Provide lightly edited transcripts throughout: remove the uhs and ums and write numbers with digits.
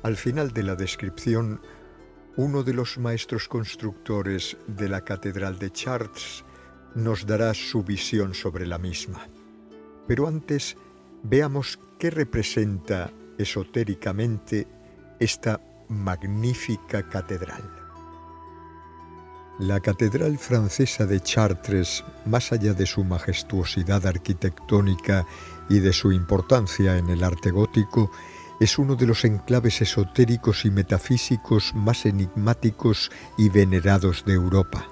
Al final de la descripción, uno de los maestros constructores de la Catedral de Chartres nos dará su visión sobre la misma. Pero antes, veamos qué representa esotéricamente esta magnífica catedral. La Catedral francesa de Chartres, más allá de su majestuosidad arquitectónica y de su importancia en el arte gótico, es uno de los enclaves esotéricos y metafísicos más enigmáticos y venerados de Europa.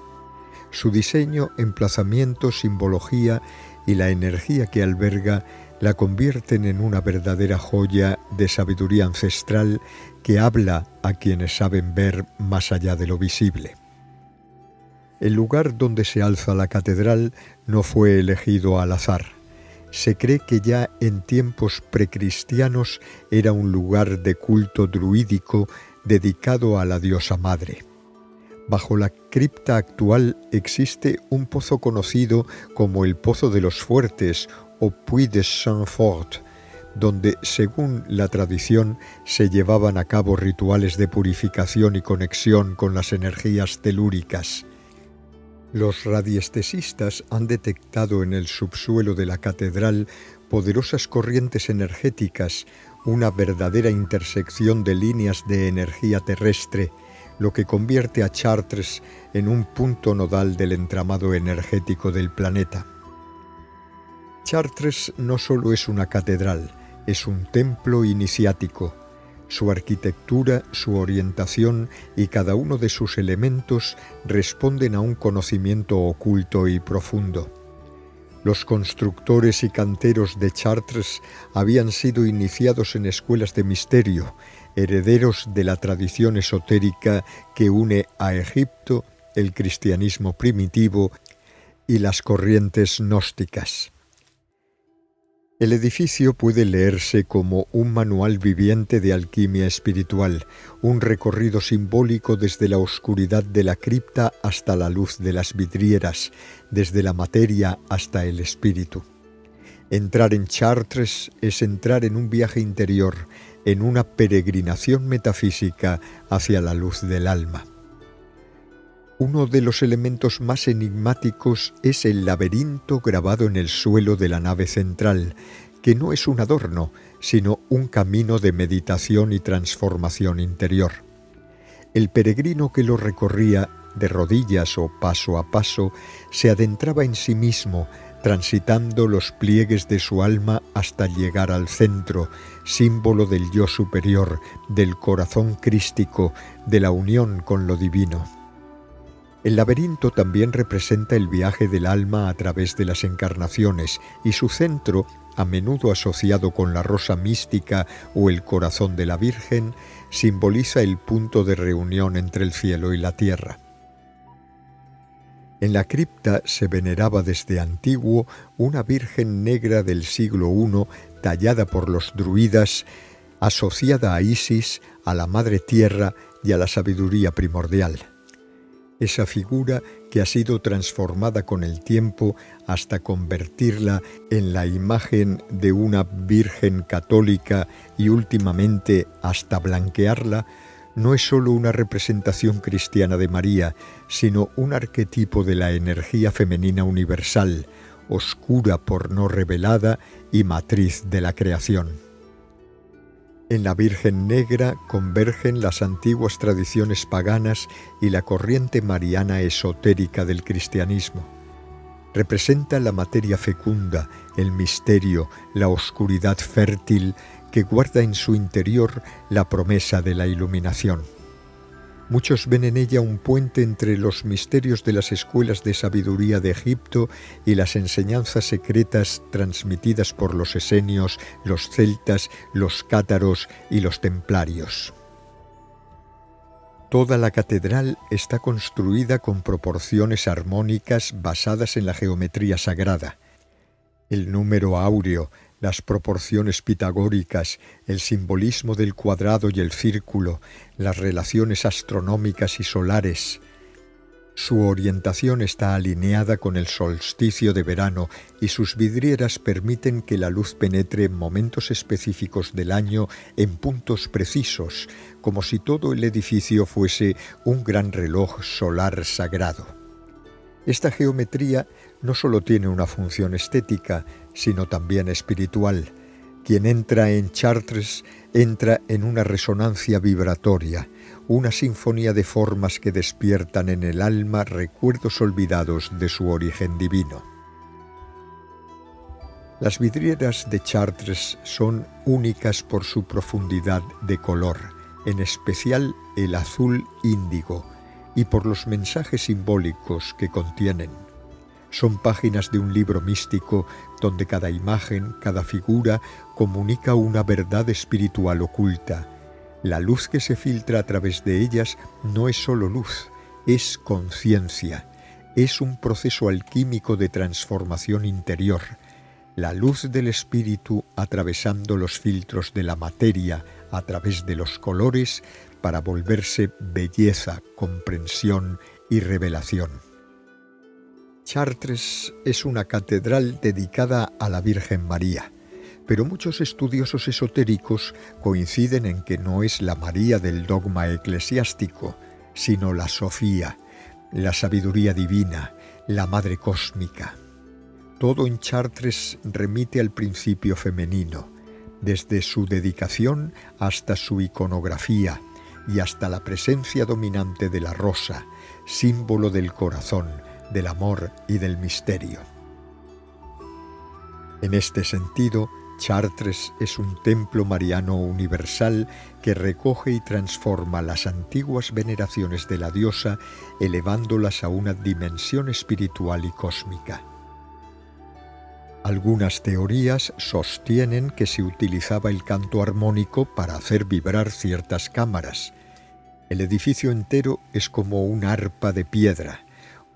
Su diseño, emplazamiento, simbología y la energía que alberga la convierten en una verdadera joya de sabiduría ancestral que habla a quienes saben ver más allá de lo visible. El lugar donde se alza la catedral no fue elegido al azar. Se cree que ya en tiempos precristianos era un lugar de culto druídico dedicado a la diosa madre. Bajo la cripta actual existe un pozo conocido como el Pozo de los Fuertes o Puy de Saint-Fort, donde, según la tradición, se llevaban a cabo rituales de purificación y conexión con las energías telúricas. Los radiestesistas han detectado en el subsuelo de la catedral poderosas corrientes energéticas, una verdadera intersección de líneas de energía terrestre, lo que convierte a Chartres en un punto nodal del entramado energético del planeta. Chartres no solo es una catedral, es un templo iniciático. Su arquitectura, su orientación y cada uno de sus elementos responden a un conocimiento oculto y profundo. Los constructores y canteros de Chartres habían sido iniciados en escuelas de misterio, herederos de la tradición esotérica que une a Egipto, el cristianismo primitivo y las corrientes gnósticas. El edificio puede leerse como un manual viviente de alquimia espiritual, un recorrido simbólico desde la oscuridad de la cripta hasta la luz de las vidrieras, desde la materia hasta el espíritu. Entrar en Chartres es entrar en un viaje interior, en una peregrinación metafísica hacia la luz del alma. Uno de los elementos más enigmáticos es el laberinto grabado en el suelo de la nave central, que no es un adorno, sino un camino de meditación y transformación interior. El peregrino que lo recorría, de rodillas o paso a paso, se adentraba en sí mismo, transitando los pliegues de su alma hasta llegar al centro, símbolo del yo superior, del corazón crístico, de la unión con lo divino. El laberinto también representa el viaje del alma a través de las encarnaciones y su centro, a menudo asociado con la rosa mística o el corazón de la Virgen, simboliza el punto de reunión entre el cielo y la tierra. En la cripta se veneraba desde antiguo una Virgen negra del siglo I, tallada por los druidas, asociada a Isis, a la Madre Tierra y a la sabiduría primordial. Esa figura que ha sido transformada con el tiempo hasta convertirla en la imagen de una Virgen católica y últimamente hasta blanquearla, no es solo una representación cristiana de María, sino un arquetipo de la energía femenina universal, oscura por no revelada y matriz de la creación. En la Virgen Negra convergen las antiguas tradiciones paganas y la corriente mariana esotérica del cristianismo. Representa la materia fecunda, el misterio, la oscuridad fértil que guarda en su interior la promesa de la iluminación. Muchos ven en ella un puente entre los misterios de las escuelas de sabiduría de Egipto y las enseñanzas secretas transmitidas por los esenios, los celtas, los cátaros y los templarios. Toda la catedral está construida con proporciones armónicas basadas en la geometría sagrada. El número áureo, las proporciones pitagóricas, el simbolismo del cuadrado y el círculo, las relaciones astronómicas y solares. Su orientación está alineada con el solsticio de verano y sus vidrieras permiten que la luz penetre en momentos específicos del año en puntos precisos, como si todo el edificio fuese un gran reloj solar sagrado. Esta geometría no solo tiene una función estética, sino también espiritual. Quien entra en Chartres entra en una resonancia vibratoria, una sinfonía de formas que despiertan en el alma recuerdos olvidados de su origen divino. Las vidrieras de Chartres son únicas por su profundidad de color, en especial el azul índigo, y por los mensajes simbólicos que contienen. Son páginas de un libro místico donde cada imagen, cada figura comunica una verdad espiritual oculta. La luz que se filtra a través de ellas no es solo luz, es conciencia, es un proceso alquímico de transformación interior. La luz del espíritu atravesando los filtros de la materia a través de los colores para volverse belleza, comprensión y revelación. Chartres es una catedral dedicada a la Virgen María, pero muchos estudiosos esotéricos coinciden en que no es la María del dogma eclesiástico, sino la Sofía, la sabiduría divina, la Madre Cósmica. Todo en Chartres remite al principio femenino, desde su dedicación hasta su iconografía y hasta la presencia dominante de la rosa, símbolo del corazón, del amor y del misterio. En este sentido, Chartres es un templo mariano universal que recoge y transforma las antiguas veneraciones de la diosa, elevándolas a una dimensión espiritual y cósmica. Algunas teorías sostienen que se utilizaba el canto armónico para hacer vibrar ciertas cámaras. El edificio entero es como un arpa de piedra,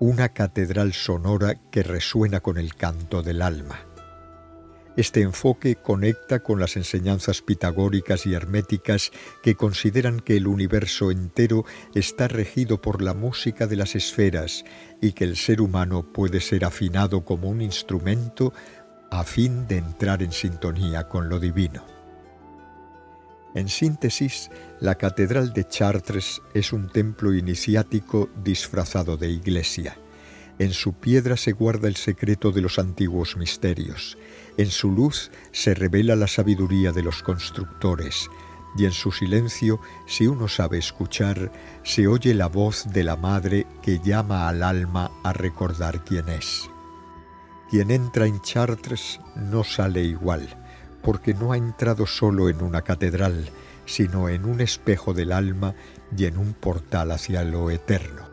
una catedral sonora que resuena con el canto del alma. Este enfoque conecta con las enseñanzas pitagóricas y herméticas que consideran que el universo entero está regido por la música de las esferas y que el ser humano puede ser afinado como un instrumento a fin de entrar en sintonía con lo divino. En síntesis, la Catedral de Chartres es un templo iniciático disfrazado de iglesia. En su piedra se guarda el secreto de los antiguos misterios. En su luz se revela la sabiduría de los constructores. Y en su silencio, si uno sabe escuchar, se oye la voz de la Madre que llama al alma a recordar quién es. Quien entra en Chartres no sale igual, porque no ha entrado solo en una catedral, sino en un espejo del alma y en un portal hacia lo eterno.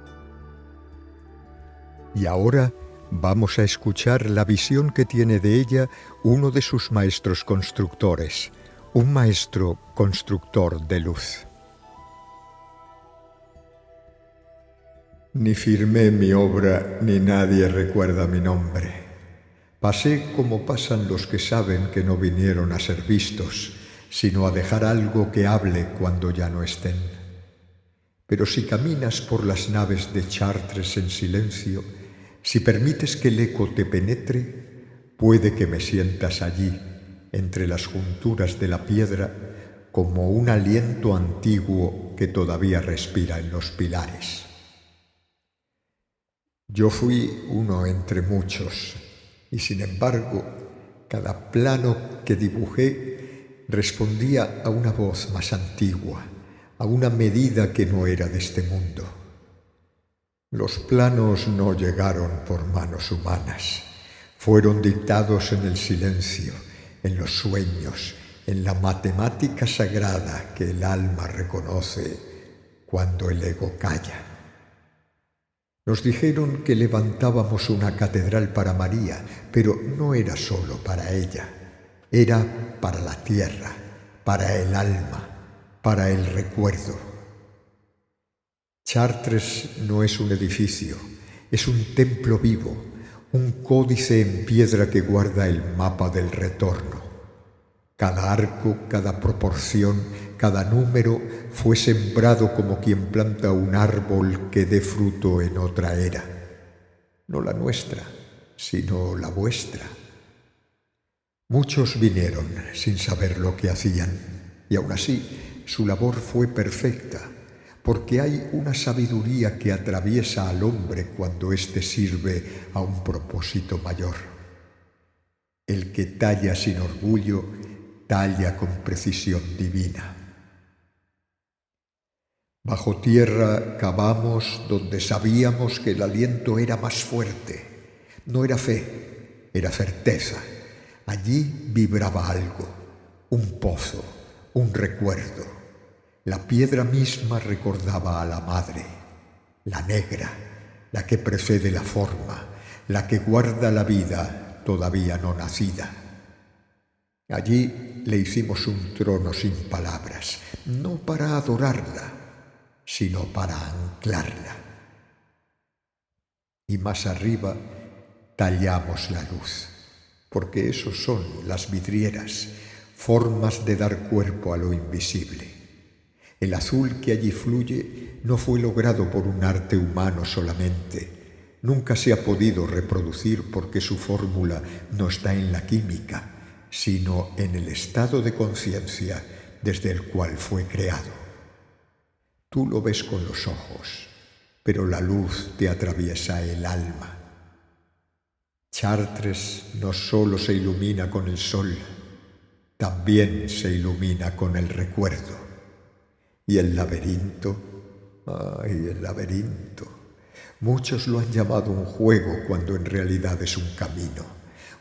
Y ahora vamos a escuchar la visión que tiene de ella uno de sus maestros constructores, un maestro constructor de luz. Ni firmé mi obra, ni nadie recuerda mi nombre. Pasé como pasan los que saben que no vinieron a ser vistos, sino a dejar algo que hable cuando ya no estén. Pero si caminas por las naves de Chartres en silencio, si permites que el eco te penetre, puede que me sientas allí, entre las junturas de la piedra, como un aliento antiguo que todavía respira en los pilares. Yo fui uno entre muchos, y sin embargo, cada plano que dibujé respondía a una voz más antigua, a una medida que no era de este mundo. Los planos no llegaron por manos humanas, fueron dictados en el silencio, en los sueños, en la matemática sagrada que el alma reconoce cuando el ego calla. Nos dijeron que levantábamos una catedral para María, pero no era solo para ella, era para la tierra, para el alma, para el recuerdo. Chartres no es un edificio, es un templo vivo, un códice en piedra que guarda el mapa del retorno. Cada arco, cada proporción, cada número fue sembrado como quien planta un árbol que dé fruto en otra era. No la nuestra, sino la vuestra. Muchos vinieron sin saber lo que hacían, y aún así su labor fue perfecta, porque hay una sabiduría que atraviesa al hombre cuando éste sirve a un propósito mayor. El que talla sin orgullo, talla con precisión divina. Bajo tierra cavamos donde sabíamos que el aliento era más fuerte. No era fe, era certeza. Allí vibraba algo, un pozo, un recuerdo. La piedra misma recordaba a la madre, la negra, la que precede la forma, la que guarda la vida todavía no nacida. Allí le hicimos un trono sin palabras, no para adorarla, sino para anclarla. Y más arriba tallamos la luz, porque esos son las vidrieras, formas de dar cuerpo a lo invisible. El azul que allí fluye no fue logrado por un arte humano solamente. Nunca se ha podido reproducir porque su fórmula no está en la química, sino en el estado de conciencia desde el cual fue creado. Tú lo ves con los ojos, pero la luz te atraviesa el alma. Chartres no solo se ilumina con el sol, también se ilumina con el recuerdo. Y el laberinto, ¡ay, el laberinto! Muchos lo han llamado un juego cuando en realidad es un camino,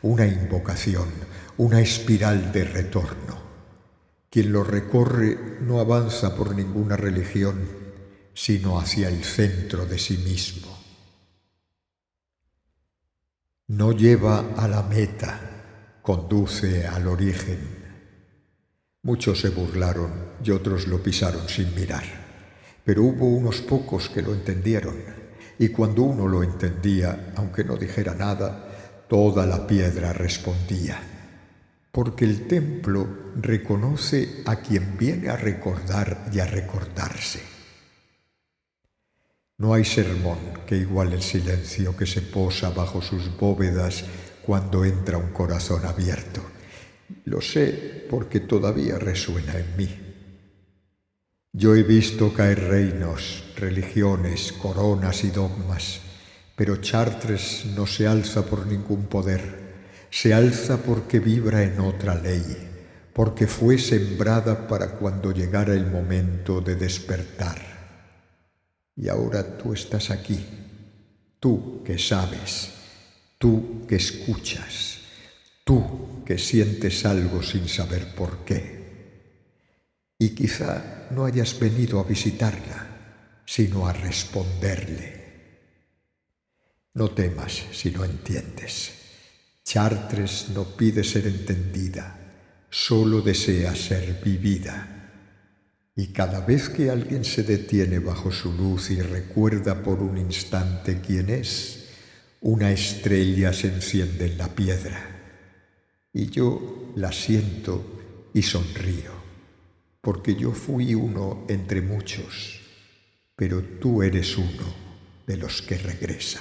una invocación, una espiral de retorno. Quien lo recorre no avanza por ninguna religión, sino hacia el centro de sí mismo. No lleva a la meta, conduce al origen. Muchos se burlaron y otros lo pisaron sin mirar, pero hubo unos pocos que lo entendieron, y cuando uno lo entendía, aunque no dijera nada, toda la piedra respondía, porque el templo reconoce a quien viene a recordar y a recordarse. No hay sermón que iguale el silencio que se posa bajo sus bóvedas cuando entra un corazón abierto. Lo sé porque todavía resuena en mí. Yo he visto caer reinos, religiones, coronas y dogmas, pero Chartres no se alza por ningún poder, se alza porque vibra en otra ley, porque fue sembrada para cuando llegara el momento de despertar. Y ahora tú estás aquí, tú que sabes, tú que escuchas, tú que sientes algo sin saber por qué. Y quizá no hayas venido a visitarla, sino a responderle. No temas si no entiendes. Chartres no pide ser entendida, solo desea ser vivida. Y cada vez que alguien se detiene bajo su luz y recuerda por un instante quién es, una estrella se enciende en la piedra. Y yo la siento y sonrío, porque yo fui uno entre muchos, pero tú eres uno de los que regresa.